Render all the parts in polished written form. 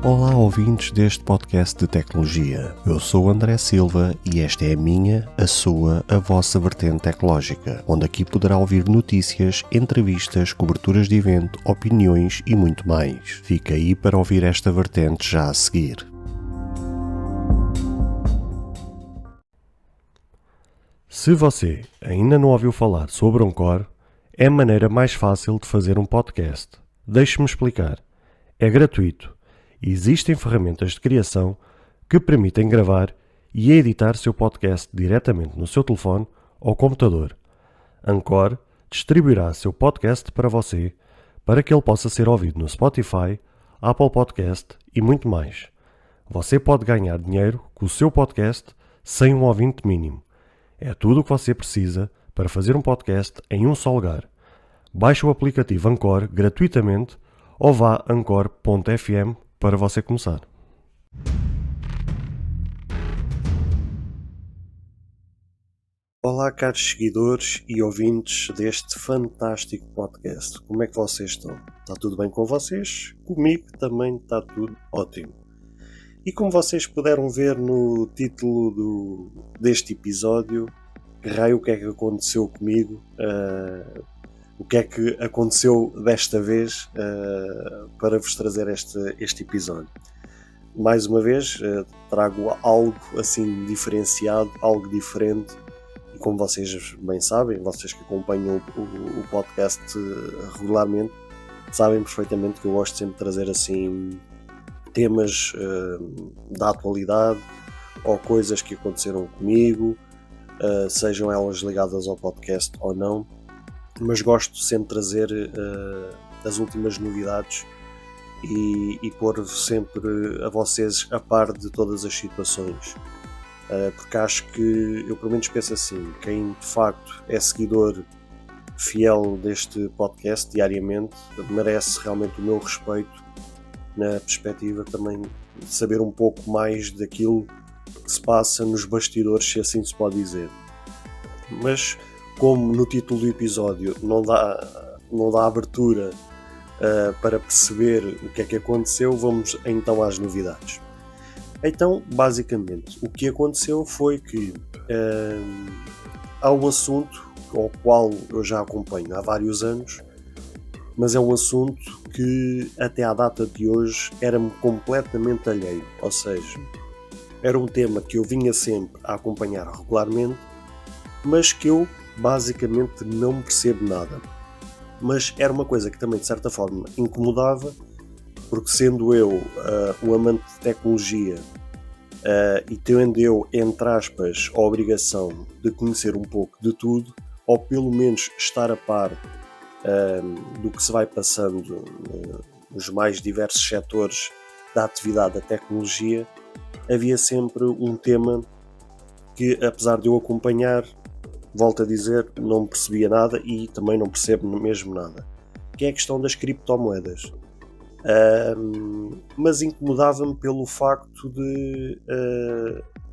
Olá, ouvintes deste podcast de tecnologia. Eu sou o André Silva e esta é a sua, a vossa vertente tecnológica, onde aqui poderá ouvir notícias, entrevistas, coberturas de evento, opiniões e muito mais. Fica aí para ouvir esta vertente já a seguir. Se você ainda não ouviu falar sobre Anchor, é a maneira mais fácil de fazer um podcast. Deixe-me explicar. É gratuito. Existem ferramentas de criação que permitem gravar e editar seu podcast diretamente no seu telefone ou computador. Anchor distribuirá seu podcast para você, para que ele possa ser ouvido no Spotify, Apple Podcast e muito mais. Você pode ganhar dinheiro com o seu podcast sem um ouvinte mínimo. É tudo o que você precisa para fazer um podcast em um só lugar. Baixe o aplicativo Anchor gratuitamente ou vá a anchor.fm para você começar. Olá, caros seguidores e ouvintes deste fantástico podcast. Como é que vocês estão? Está tudo bem com vocês? Comigo também está tudo ótimo. E como vocês puderam ver no título deste episódio, que raio o que é que aconteceu comigo, o que é que aconteceu desta vez para vos trazer este episódio. Mais uma vez, trago algo assim diferenciado, algo diferente, e como vocês bem sabem, vocês que acompanham o podcast regularmente, sabem perfeitamente que eu gosto sempre de trazer assim temas da atualidade ou coisas que aconteceram comigo, sejam elas ligadas ao podcast ou não, mas gosto sempre de trazer as últimas novidades e pôr sempre a vocês a par de todas as situações, porque acho que, eu pelo menos penso assim, quem de facto é seguidor fiel deste podcast diariamente merece realmente o meu respeito, na perspectiva também de saber um pouco mais daquilo que se passa nos bastidores, se assim se pode dizer. Mas como no título do episódio não dá abertura para perceber o que é que aconteceu, vamos então às novidades. Então, basicamente, o que aconteceu foi que há um assunto ao qual eu já acompanho há vários anos, mas é um assunto que até à data de hoje era-me completamente alheio, ou seja, era um tema que eu vinha sempre a acompanhar regularmente, mas que eu basicamente não percebo nada. Mas era uma coisa que também de certa forma incomodava, porque sendo eu um amante de tecnologia e tendo eu, entre aspas, a obrigação de conhecer um pouco de tudo, ou pelo menos estar a par do que se vai passando nos mais diversos setores da atividade da tecnologia, havia sempre um tema que, apesar de eu acompanhar, volto a dizer, não percebia nada e também não percebo mesmo nada, que é a questão das criptomoedas. Mas incomodava-me pelo facto de,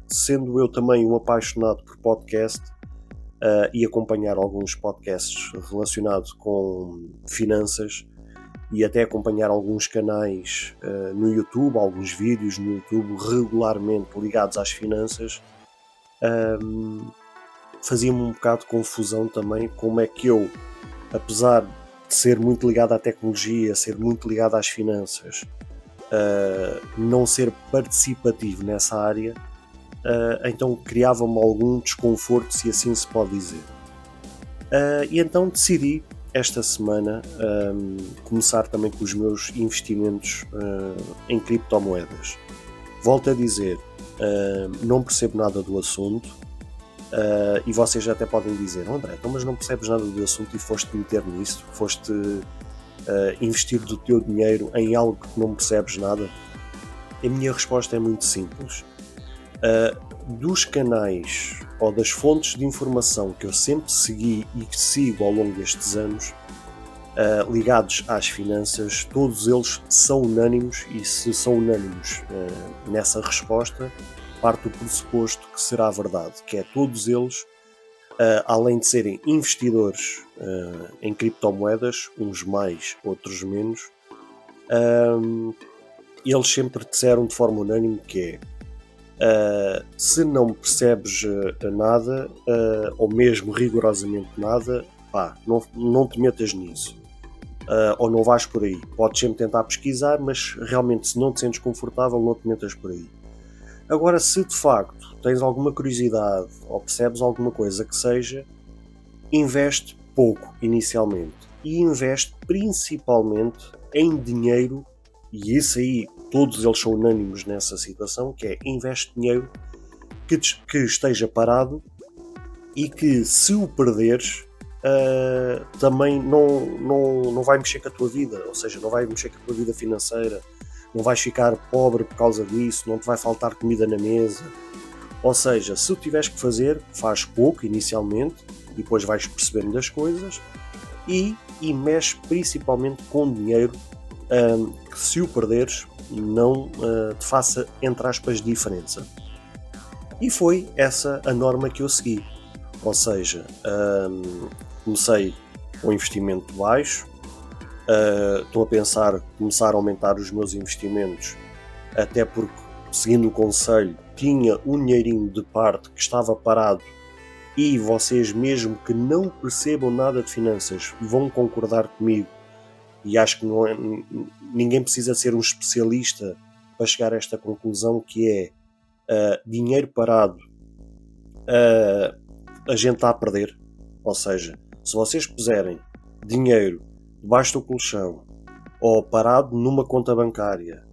sendo eu também um apaixonado por podcast e acompanhar alguns podcasts relacionados com finanças e até acompanhar alguns canais no YouTube, alguns vídeos no YouTube regularmente ligados às finanças, fazia-me um bocado de confusão também como é que eu, apesar de ser muito ligado à tecnologia, ser muito ligado às finanças, não ser participativo nessa área, então criava-me algum desconforto, se assim se pode dizer. E então decidi, esta semana, começar também com os meus investimentos em criptomoedas. Volto a dizer, não percebo nada do assunto, e vocês até podem dizer: André, então, mas não percebes nada do assunto e foste meter nisso, foste investir do teu dinheiro em algo que não percebes nada? A minha resposta é muito simples. Dos canais ou das fontes de informação que eu sempre segui e que sigo ao longo destes anos, ligados às finanças, todos eles são unânimes, e se são unânimes nessa resposta, parte do pressuposto que será verdade, que é todos eles, além de serem investidores em criptomoedas, uns mais, outros menos, eles sempre disseram de forma unânime que é, se não percebes nada, ou mesmo rigorosamente nada, pá, não te metas nisso. Ou não vais por aí. Podes sempre tentar pesquisar, mas realmente se não te sentes confortável, não te metas por aí. Agora, se de facto tens alguma curiosidade ou percebes alguma coisa que seja, investe pouco inicialmente e investe principalmente em dinheiro, e isso aí todos eles são unânimos nessa situação, que é investe dinheiro que esteja parado e que se o perderes também não vai mexer com a tua vida, ou seja, não vai mexer com a tua vida financeira, não vais ficar pobre por causa disso, não te vai faltar comida na mesa. Ou seja, se o tiveres que fazer, faz pouco inicialmente, e depois vais percebendo das coisas, e mexe principalmente com dinheiro que se o perderes não te faça, entre aspas, diferença. E foi essa a norma que eu segui. Ou seja, comecei com um investimento baixo, estou a pensar começar a aumentar os meus investimentos, até porque, seguindo o conselho, tinha um dinheirinho de parte que estava parado, e vocês, mesmo que não percebam nada de finanças, vão concordar comigo, e acho que ninguém precisa ser um especialista para chegar a esta conclusão, que é dinheiro parado a gente está a perder. Ou seja, se vocês puserem dinheiro debaixo do colchão, ou parado numa conta bancária,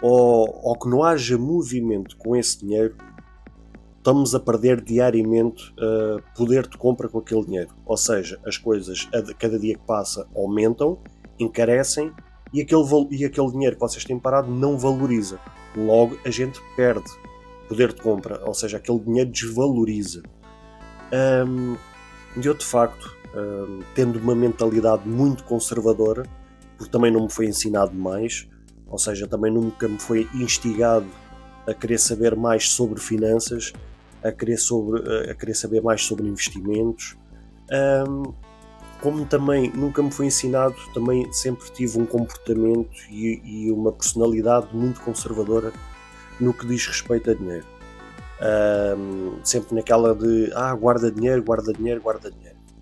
ou que não haja movimento com esse dinheiro, estamos a perder diariamente poder de compra com aquele dinheiro. Ou seja, as coisas cada dia que passa aumentam, encarecem, e aquele dinheiro que vocês têm parado não valoriza. Logo a gente perde poder de compra, ou seja, aquele dinheiro desvaloriza. E eu de facto, tendo uma mentalidade muito conservadora, porque também não me foi ensinado mais, ou seja, também nunca me foi instigado a querer saber mais sobre finanças, a querer saber mais sobre investimentos, como também nunca me foi ensinado, também sempre tive um comportamento e uma personalidade muito conservadora no que diz respeito a dinheiro. Sempre naquela de guarda dinheiro.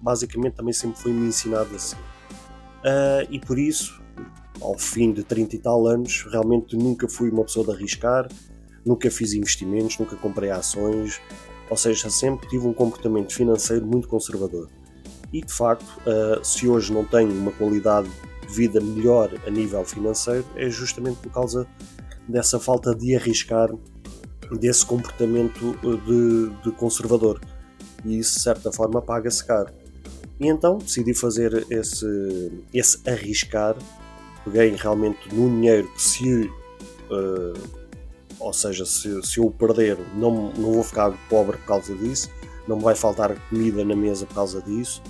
Basicamente também sempre foi-me ensinado assim. E por isso, ao fim de 30 e tal anos, realmente nunca fui uma pessoa de arriscar, nunca fiz investimentos, nunca comprei ações, ou seja, sempre tive um comportamento financeiro muito conservador. E de facto, se hoje não tenho uma qualidade de vida melhor a nível financeiro, é justamente por causa dessa falta de arriscar, desse comportamento de conservador. E isso de certa forma paga-se caro. E então decidi fazer esse arriscar. Peguei realmente num dinheiro que ou seja, se eu o perder, não vou ficar pobre por causa disso, não me vai faltar comida na mesa por causa disso,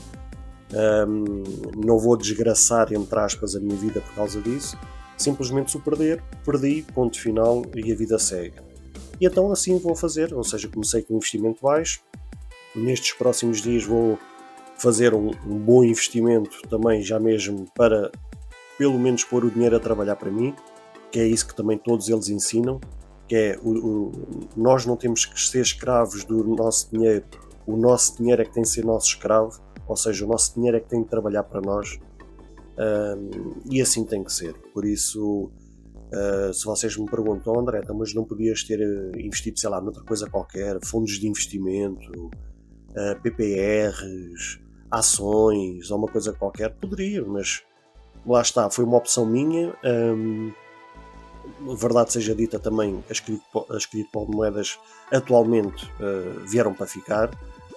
não vou desgraçar, entre aspas, a minha vida por causa disso. Simplesmente se o perdi, ponto final, e a vida segue. E então assim vou fazer, ou seja, comecei com um investimento baixo. Nestes próximos dias vou fazer um bom investimento também, já mesmo para pelo menos pôr o dinheiro a trabalhar para mim, que é isso que também todos eles ensinam, que é nós não temos que ser escravos do nosso dinheiro, o nosso dinheiro é que tem que ser nosso escravo, ou seja, o nosso dinheiro é que tem que trabalhar para nós, e assim tem que ser. Por isso, se vocês me perguntam, André, então, mas não podias ter investido, sei lá, noutra coisa qualquer, fundos de investimento, PPRs, ações, ou uma coisa qualquer, poderia, mas lá está, foi uma opção minha. Verdade seja dita também, as criptomoedas atualmente vieram para ficar.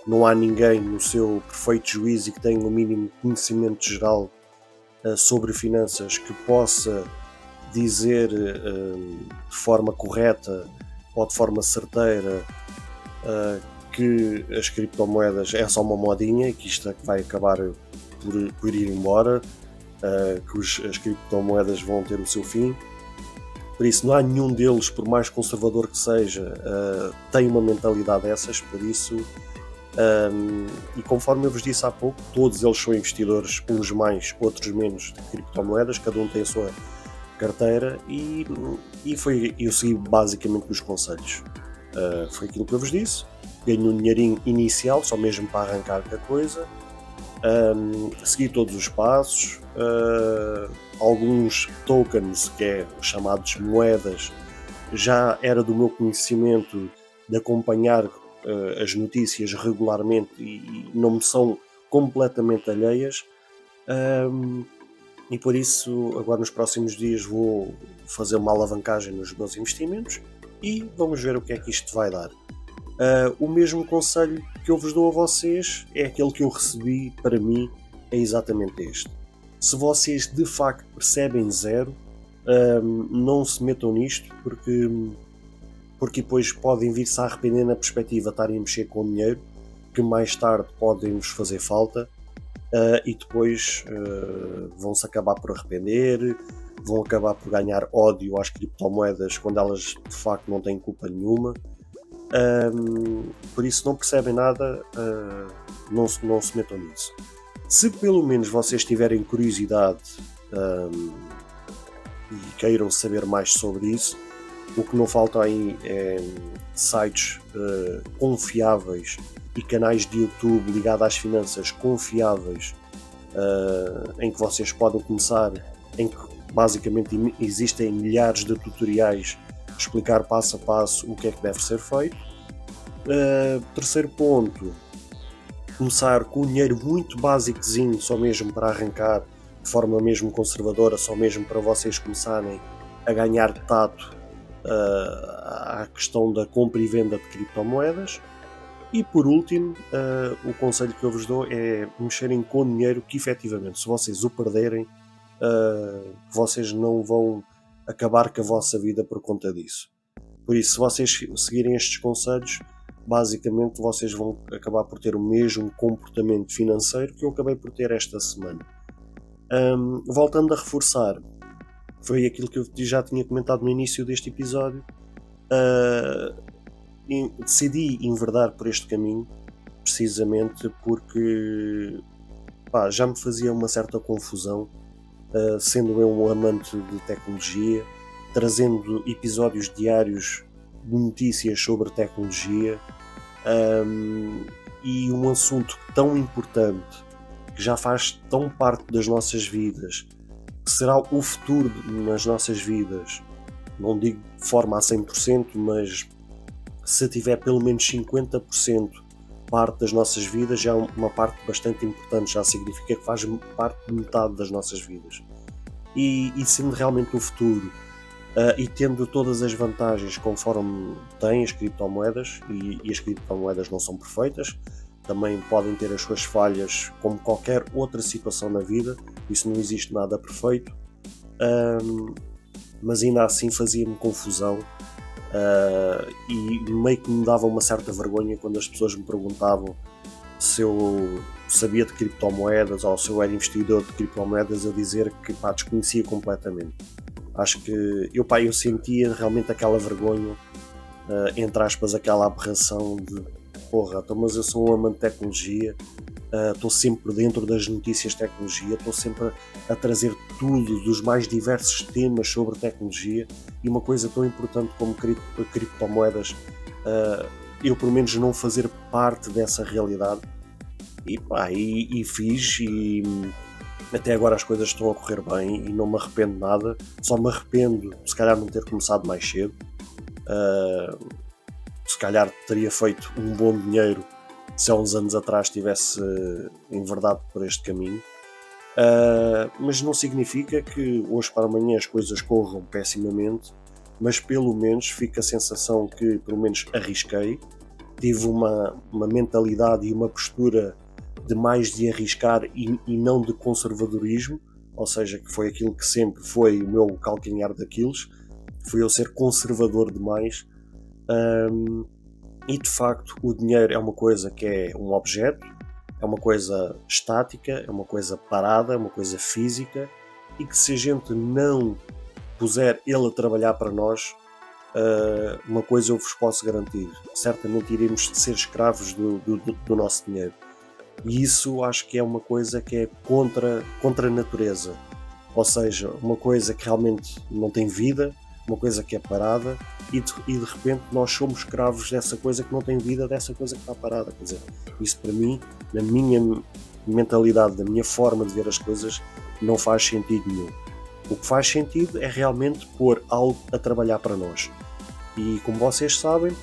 Não há ninguém no seu perfeito juízo e que tenha o mínimo conhecimento geral sobre finanças que possa dizer de forma correta ou de forma certeira que as criptomoedas é só uma modinha e que isto é que vai acabar por ir embora, que as criptomoedas vão ter o seu fim. Por isso não há nenhum deles, por mais conservador que seja, tem uma mentalidade dessas. Por isso, e conforme eu vos disse há pouco, todos eles são investidores, uns mais, outros menos, de criptomoedas, cada um tem carteira e eu segui basicamente os conselhos. Foi aquilo que eu vos disse, ganho um dinheirinho inicial, só mesmo para arrancar com a coisa, segui todos os passos, alguns tokens, que é chamados moedas, já era do meu conhecimento de acompanhar as notícias regularmente e não me são completamente alheias, e por isso agora nos próximos dias vou fazer uma alavancagem nos meus investimentos e vamos ver o que é que isto vai dar. O mesmo conselho que eu vos dou a vocês é aquele que eu recebi para mim, é exatamente este. Se vocês de facto percebem zero, não se metam nisto porque depois podem vir-se a arrepender na perspectiva de estarem a mexer com dinheiro que mais tarde podem-vos fazer falta, e depois vão-se acabar por arrepender, vão acabar por ganhar ódio às criptomoedas quando elas de facto não têm culpa nenhuma. Por isso, não percebem nada, não se metam nisso. Se pelo menos vocês tiverem curiosidade e queiram saber mais sobre isso, o que não falta aí é sites confiáveis e canais de YouTube ligados às finanças confiáveis, em que vocês podem começar, em que basicamente existem milhares de tutoriais a explicar passo a passo o que é que deve ser feito. Terceiro ponto, começar com um dinheiro muito básicozinho, só mesmo para arrancar, de forma mesmo conservadora, só mesmo para vocês começarem a ganhar tato à questão da compra e venda de criptomoedas. E por último, o conselho que eu vos dou é mexerem com dinheiro que efetivamente, se vocês o perderem, vocês não vão acabar com a vossa vida por conta disso. Por isso, se vocês seguirem estes conselhos, basicamente vocês vão acabar por ter o mesmo comportamento financeiro que eu acabei por ter esta semana. Voltando a reforçar, foi aquilo que eu já tinha comentado no início deste episódio. Decidi enverdar por este caminho precisamente porque já me fazia uma certa confusão, sendo eu um amante de tecnologia, trazendo episódios diários de notícias sobre tecnologia, e um assunto tão importante que já faz tão parte das nossas vidas, que será o futuro nas nossas vidas, não digo de forma a 100%, mas se tiver pelo menos 50% parte das nossas vidas, já é uma parte bastante importante, já significa que faz parte de metade das nossas vidas. E sendo realmente o futuro, e tendo todas as vantagens conforme têm as criptomoedas, e as criptomoedas não são perfeitas, também podem ter as suas falhas como qualquer outra situação na vida, isso não existe nada perfeito, mas ainda assim fazia-me confusão, e meio que me dava uma certa vergonha quando as pessoas me perguntavam se eu sabia de criptomoedas ou se eu era investidor de criptomoedas, eu dizer que desconhecia completamente. Acho que eu sentia realmente aquela vergonha, entre aspas, aquela aberração de então, mas eu sou um amante de tecnologia, estou sempre dentro das notícias de tecnologia, estou sempre a trazer tudo dos mais diversos temas sobre tecnologia, e uma coisa tão importante como criptomoedas, eu pelo menos não fazer parte dessa realidade. E fiz, e até agora as coisas estão a correr bem e não me arrependo nada, só me arrependo se calhar não ter começado mais cedo. Se calhar teria feito um bom dinheiro se há uns anos atrás tivesse enverdado por este caminho, mas não significa que hoje para amanhã as coisas corram pessimamente, mas pelo menos fica a sensação que pelo menos arrisquei, tive uma mentalidade e uma postura de mais de arriscar e não de conservadorismo, ou seja, que foi aquilo que sempre foi o meu calcanhar de Aquiles, foi eu ser conservador demais. E de facto o dinheiro é uma coisa que é um objeto, é uma coisa estática, é uma coisa parada, é uma coisa física, e que se a gente não puser ele a trabalhar para nós, uma coisa eu vos posso garantir, certamente iremos ser escravos do nosso dinheiro, e isso acho que é uma coisa que é contra a natureza. ou seja, uma coisa que realmente não tem vida, uma coisa que é parada, e de repente nós somos escravos dessa coisa que não tem vida, dessa coisa que está parada. Quer dizer, isso para mim, na minha mentalidade, da minha forma de ver as coisas, não faz sentido nenhum. O que faz sentido é realmente pôr algo a trabalhar para nós. E como vocês sabem,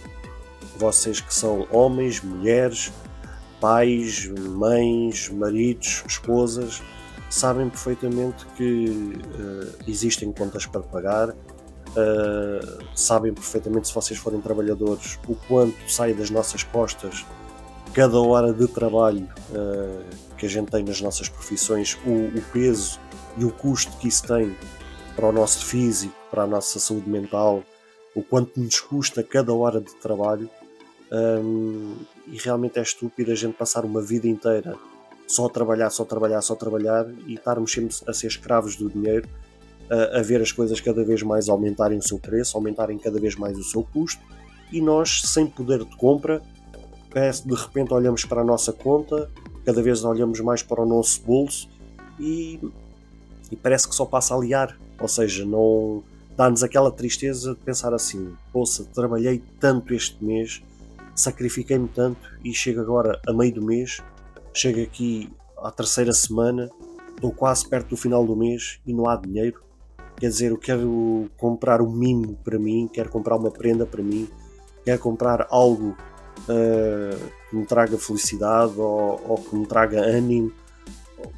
vocês que são homens, mulheres, pais, mães, maridos, esposas, sabem perfeitamente que existem contas para pagar, sabem perfeitamente, se vocês forem trabalhadores, o quanto sai das nossas costas cada hora de trabalho que a gente tem nas nossas profissões, o peso e o custo que isso tem para o nosso físico, para a nossa saúde mental, o quanto nos custa cada hora de trabalho. E realmente é estúpido a gente passar uma vida inteira só a trabalhar, só a trabalhar, só a trabalhar e estarmos sempre a ser escravos do dinheiro, a ver as coisas cada vez mais aumentarem o seu preço, aumentarem cada vez mais o seu custo, e nós, sem poder de compra, de repente olhamos para a nossa conta, cada vez olhamos mais para o nosso bolso e parece que só passa a liar, ou seja, não dá-nos aquela tristeza de pensar assim: poxa, trabalhei tanto este mês, sacrifiquei-me tanto e chego agora a meio do mês, chego aqui à terceira semana, estou quase perto do final do mês e não há dinheiro. Quer dizer, eu quero comprar um mimo para mim, quero comprar uma prenda para mim, quero comprar algo que me traga felicidade ou que me traga ânimo,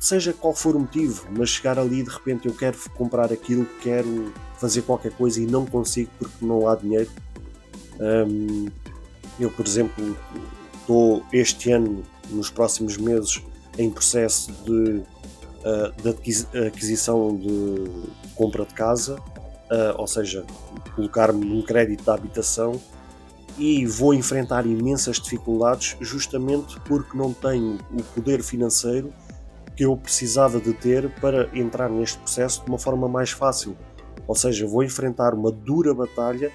seja qual for o motivo, mas chegar ali e de repente eu quero comprar aquilo, quero fazer qualquer coisa e não consigo porque não há dinheiro. Eu, por exemplo, estou este ano, nos próximos meses, em processo de aquisição de compra de casa, ou seja, colocar-me num crédito de habitação, e vou enfrentar imensas dificuldades justamente porque não tenho o poder financeiro que eu precisava de ter para entrar neste processo de uma forma mais fácil. Ou seja, vou enfrentar uma dura batalha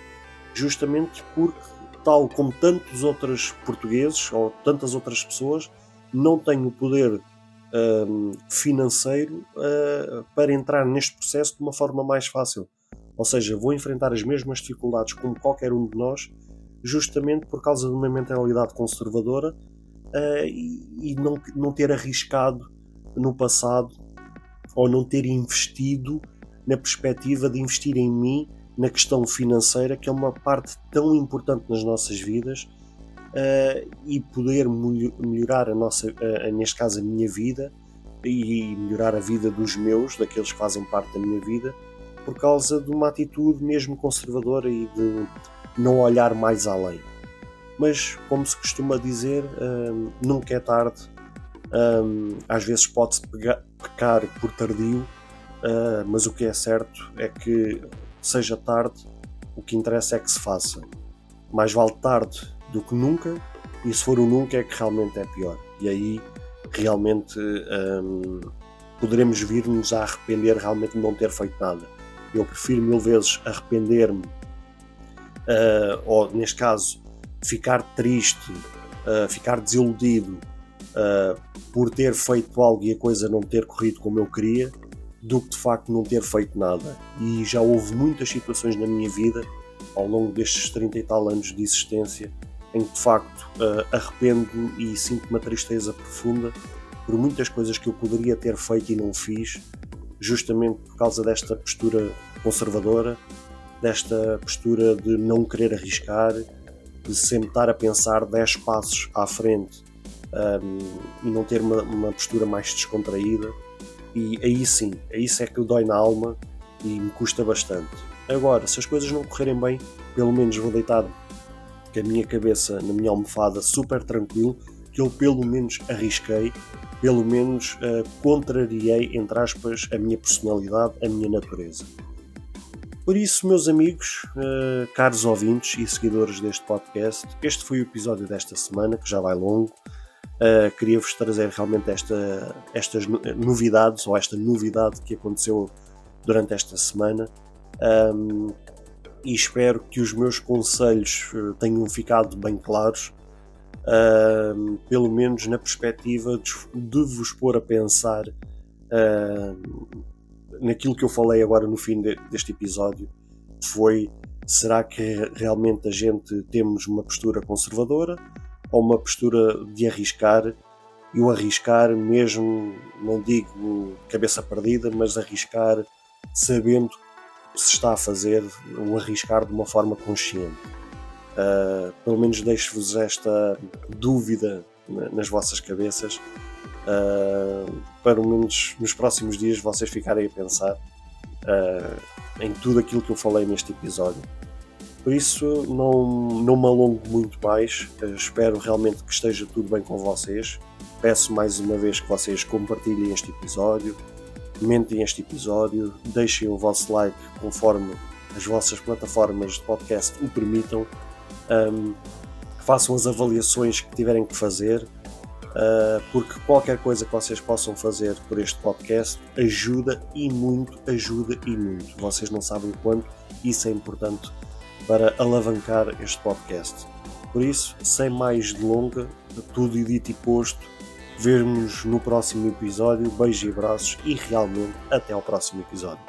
justamente porque, tal como tantos outros portugueses ou tantas outras pessoas, não tenho o poder financeiro para entrar neste processo de uma forma mais fácil. Ou seja, vou enfrentar as mesmas dificuldades como qualquer um de nós, justamente por causa de uma mentalidade conservadora e não ter arriscado no passado, ou não ter investido na perspectiva de investir em mim, na questão financeira, que é uma parte tão importante nas nossas vidas, e poder melhorar neste caso a minha vida e melhorar a vida dos meus, daqueles que fazem parte da minha vida, por causa de uma atitude mesmo conservadora e de não olhar mais além. Mas, como se costuma dizer, nunca é tarde. Às vezes pode-se pecar por tardio, mas o que é certo é que, seja tarde, o que interessa é que se faça. Mais vale tarde do que nunca, e se for o nunca é que realmente é pior. E aí realmente poderemos vir-nos a arrepender realmente de não ter feito nada. Eu prefiro 1000 vezes arrepender-me, ou neste caso ficar triste, ficar desiludido por ter feito algo e a coisa não ter corrido como eu queria, do que de facto não ter feito nada. E já houve muitas situações na minha vida ao longo destes 30 e tal anos de existência em que de facto arrependo e sinto uma tristeza profunda por muitas coisas que eu poderia ter feito e não fiz, justamente por causa desta postura conservadora, desta postura de não querer arriscar, de sempre estar a pensar 10 passos à frente e não ter uma postura mais descontraída. E aí sim, isso é que dói na alma e me custa bastante. Agora, se as coisas não correrem bem, pelo menos vou deitar com a minha cabeça na minha almofada super tranquilo, que eu pelo menos arrisquei, pelo menos contrariei, entre aspas, a minha personalidade, a minha natureza. Por isso, meus amigos, caros ouvintes e seguidores deste podcast, este foi o episódio desta semana, que já vai longo. Queria-vos trazer realmente estas novidades, ou esta novidade que aconteceu durante esta semana, e espero que os meus conselhos tenham ficado bem claros, pelo menos na perspectiva de vos pôr a pensar naquilo que eu falei agora no fim deste episódio foi: será que realmente a gente temos uma postura conservadora ou uma postura de arriscar? E o arriscar mesmo, não digo cabeça perdida, mas arriscar sabendo que se está a fazer, o arriscar de uma forma consciente. Pelo menos deixo-vos esta dúvida nas vossas cabeças, para pelo menos nos próximos dias vocês ficarem a pensar em tudo aquilo que eu falei neste episódio. Por isso não me alongo muito mais, espero realmente que esteja tudo bem com vocês. Peço mais uma vez que vocês compartilhem este episódio, comentem este episódio, deixem o vosso like conforme as vossas plataformas de podcast o permitam, que façam as avaliações que tiverem que fazer, porque qualquer coisa que vocês possam fazer por este podcast ajuda e muito. Vocês não sabem o quanto isso é importante para alavancar este podcast. Por isso, sem mais delonga, tudo dito e posto, vemo-nos no próximo episódio. Beijos e abraços e realmente até ao próximo episódio.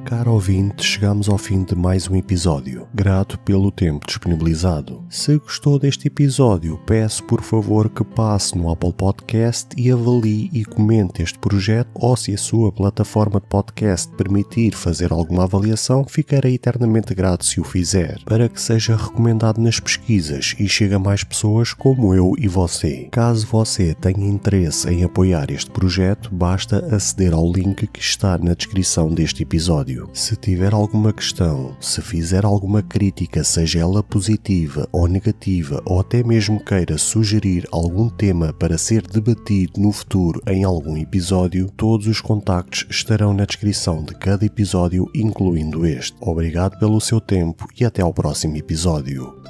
Caro ouvinte, chegamos ao fim de mais um episódio. Grato pelo tempo disponibilizado. Se gostou deste episódio, peço por favor que passe no Apple Podcast e avalie e comente este projeto, ou se a sua plataforma de podcast permitir fazer alguma avaliação, ficarei eternamente grato se o fizer, para que seja recomendado nas pesquisas e chegue a mais pessoas como eu e você. Caso você tenha interesse em apoiar este projeto, basta aceder ao link que está na descrição deste episódio. Se tiver alguma questão, se fizer alguma crítica, seja ela positiva ou negativa, ou até mesmo queira sugerir algum tema para ser debatido no futuro em algum episódio, todos os contactos estarão na descrição de cada episódio, incluindo este. Obrigado pelo seu tempo e até ao próximo episódio.